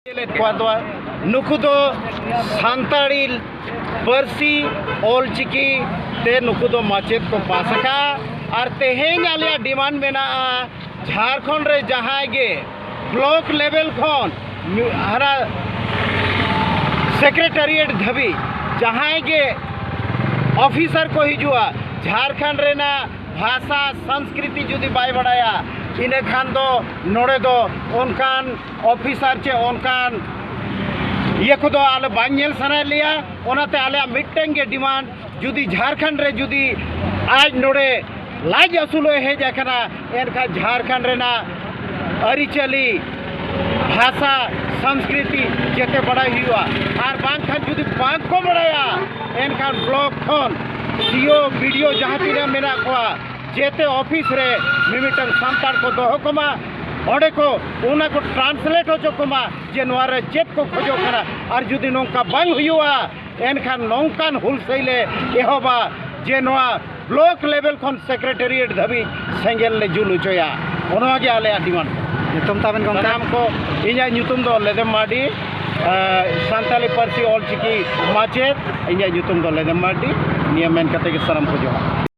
नुकुदो सान्ताड़ी पार्सी ऑलचिकी ते नुकुदो माचेद को पासका और तेहें आलिया डिमांड मेना झारखंड रे जहाँ गे ब्लॉक लेवल खन हरा सेक्रेटरिएट धाबी जहाँ गे ऑफिसर को हिजुआ झारखंड रे ना भाषा संस्कृति जुदी बाय बड़ाया इने खान दो नोड़े दो उनकान ऑफिसर चे उनकान ये को दो आले बांगेल सना लिया ओनाते आले मिट्टेंग के डिमांड जुदी झारखंड रे जुदी आज नोड़े लाज असुलो है जखना इनका झारखंड रे ना अरिचली भाषा संस्कृति जेते बड़ा हुआ और बांग खान जुदी बांग को बड़ाया इनका ब्लॉक खन सीओ वीडियो जहाँ तीन मेरा को जेते ऑफिस रे मिमिटन सांतार को दोहो कोमा ओडे को उना को ट्रांसलेट हो चुकोमा जे नोरे चेत को खोजो करा और जुदी नोंका बांग हुआ एनखान नोंकान हुलसैले एहोबा जे नोआ ब्लॉक लेवल खन सेक्रेटरिएट धाबी सेंगेल ले जुल उचोया ओनवा गे आले डिमांड नितुम ताबेन गंगा नाम को इया नितुम दो लेदेम माडी सान्ताली पार्सी ऑलचिकी माचेद इया नितुम दो लेदेम माडी नियम मेन कते के सनम खोजो